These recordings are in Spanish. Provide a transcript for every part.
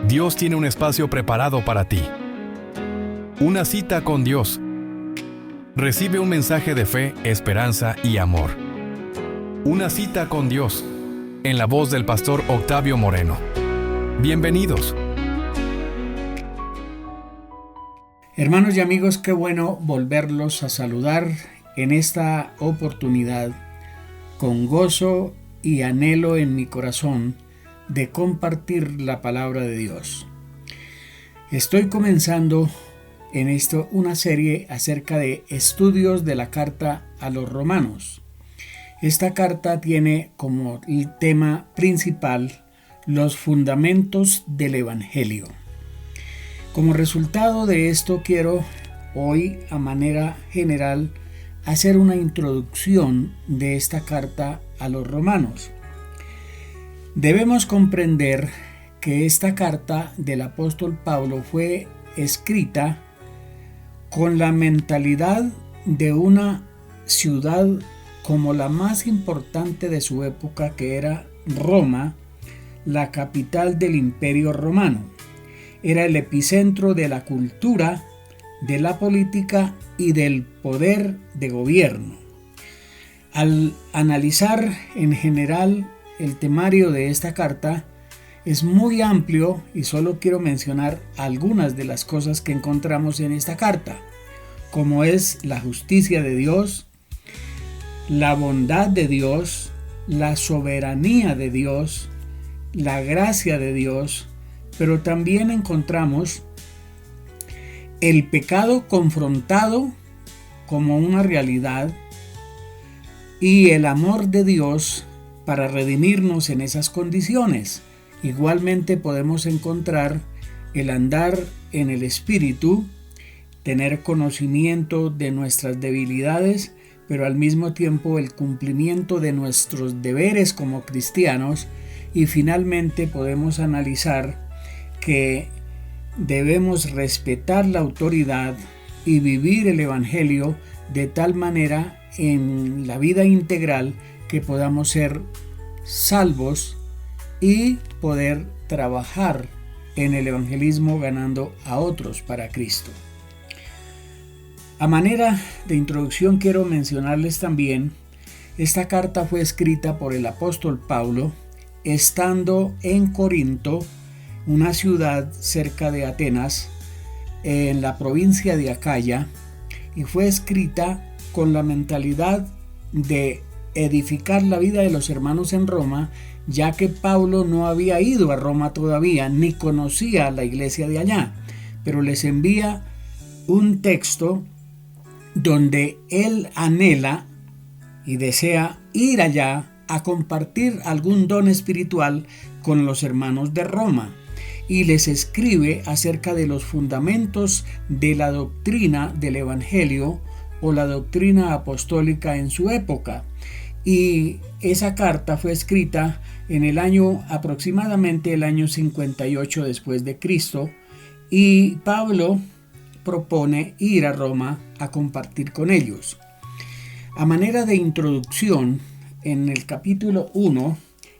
Dios tiene un espacio preparado para ti. Una cita con Dios. Recibe un mensaje de fe, esperanza y amor. Una cita con Dios, en la voz del pastor Octavio Moreno. Bienvenidos. Hermanos y amigos, qué bueno volverlos a saludar en esta oportunidad, con gozo y anhelo en mi corazón de compartir la palabra de Dios. Estoy comenzando en esto una serie acerca de estudios de la carta a los romanos. Esta carta tiene como tema principal los fundamentos del Evangelio. Como resultado de esto, quiero hoy, a manera general, hacer una introducción de esta carta a los romanos. Debemos comprender que esta carta del apóstol Pablo fue escrita con la mentalidad de una ciudad como la más importante de su época, que era Roma, la capital del Imperio Romano. Era el epicentro de la cultura, de la política y del poder de gobierno. Al analizar en general el temario de esta carta, es muy amplio y solo quiero mencionar algunas de las cosas que encontramos en esta carta, como es la justicia de Dios, la bondad de Dios, la soberanía de Dios, la gracia de Dios, pero también encontramos el pecado confrontado como una realidad y el amor de Dios para redimirnos en esas condiciones. Igualmente podemos encontrar el andar en el Espíritu, tener conocimiento de nuestras debilidades, pero al mismo tiempo el cumplimiento de nuestros deberes como cristianos, y finalmente podemos analizar que debemos respetar la autoridad y vivir el Evangelio de tal manera en la vida integral que podamos ser salvos y poder trabajar en el evangelismo ganando a otros para Cristo. A manera de introducción quiero mencionarles también, esta carta fue escrita por el apóstol Pablo estando en Corinto, una ciudad cerca de Atenas, en la provincia de Acaya, y fue escrita con la mentalidad de edificar la vida de los hermanos en Roma, ya que Pablo no había ido a Roma todavía, ni conocía la iglesia de allá, pero les envía un texto donde él anhela y desea ir allá a compartir algún don espiritual con los hermanos de Roma, y les escribe acerca de los fundamentos de la doctrina del Evangelio o la doctrina apostólica en su época. Y esa carta fue escrita en el año aproximadamente el año 58 después de Cristo, y Pablo propone ir a Roma a compartir con ellos. A manera de introducción, en el capítulo 1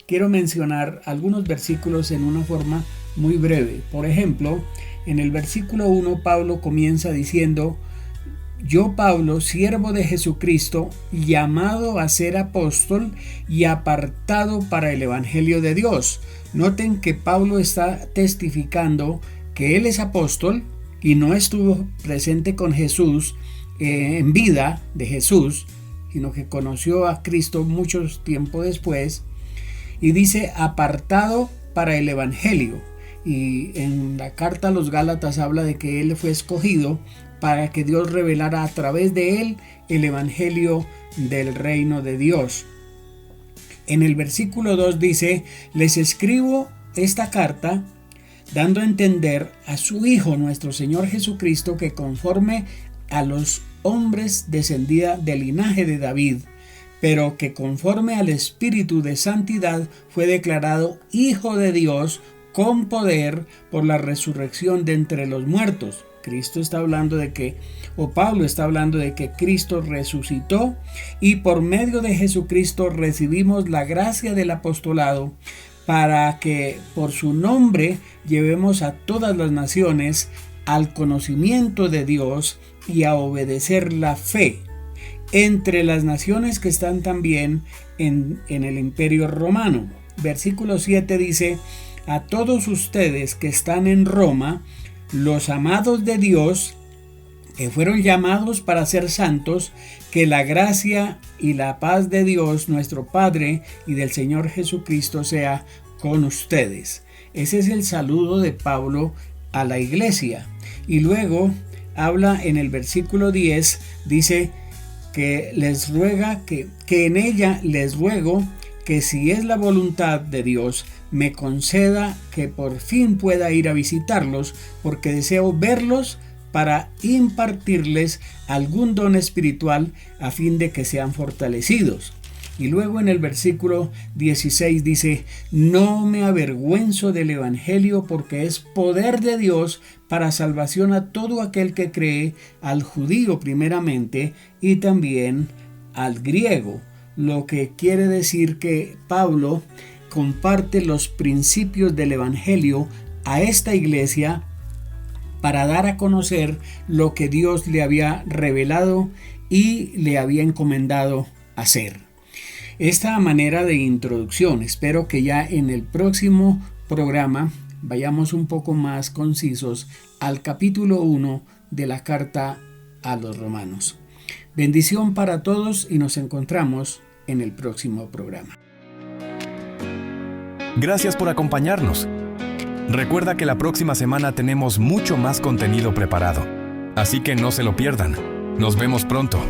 quiero mencionar algunos versículos en una forma muy breve. Por ejemplo, en el versículo 1 Pablo comienza diciendo: yo, Pablo, siervo de Jesucristo, llamado a ser apóstol y apartado para el Evangelio de Dios. Noten que Pablo está testificando que él es apóstol y no estuvo presente con Jesús en vida de Jesús, sino que conoció a Cristo mucho tiempo después, y dice apartado para el Evangelio. Y en la carta a los Gálatas habla de que él fue escogido para que Dios revelara a través de él el evangelio del reino de Dios. En el versículo 2 dice: les escribo esta carta dando a entender a su Hijo nuestro Señor Jesucristo, que conforme a los hombres descendía del linaje de David, pero que conforme al Espíritu de santidad fue declarado Hijo de Dios con poder por la resurrección de entre los muertos. Cristo está hablando de que, o Pablo está hablando de que Cristo resucitó, y por medio de Jesucristo recibimos la gracia del apostolado para que por su nombre llevemos a todas las naciones al conocimiento de Dios y a obedecer la fe entre las naciones que están también en el Imperio Romano. Versículo 7 dice: a todos ustedes que están en Roma, los amados de Dios, que fueron llamados para ser santos, que la gracia y la paz de Dios nuestro Padre y del Señor Jesucristo sea con ustedes. Ese es el saludo de Pablo a la iglesia. Y luego habla en el versículo 10, dice que les ruega que en ella les ruego que si es la voluntad de Dios, me conceda que por fin pueda ir a visitarlos, porque deseo verlos para impartirles algún don espiritual a fin de que sean fortalecidos. Y luego en el versículo 16 dice: no me avergüenzo del evangelio, porque es poder de Dios para salvación a todo aquel que cree, al judío primeramente y también al griego. Lo que quiere decir que Pablo comparte los principios del evangelio a esta iglesia para dar a conocer lo que Dios le había revelado y le había encomendado hacer. Esta manera de introducción, espero que ya en el próximo programa vayamos un poco más concisos al capítulo 1 de la carta a los Romanos. Bendición para todos y nos encontramos en el próximo programa. Gracias por acompañarnos. Recuerda que la próxima semana tenemos mucho más contenido preparado, así que no se lo pierdan. Nos vemos pronto.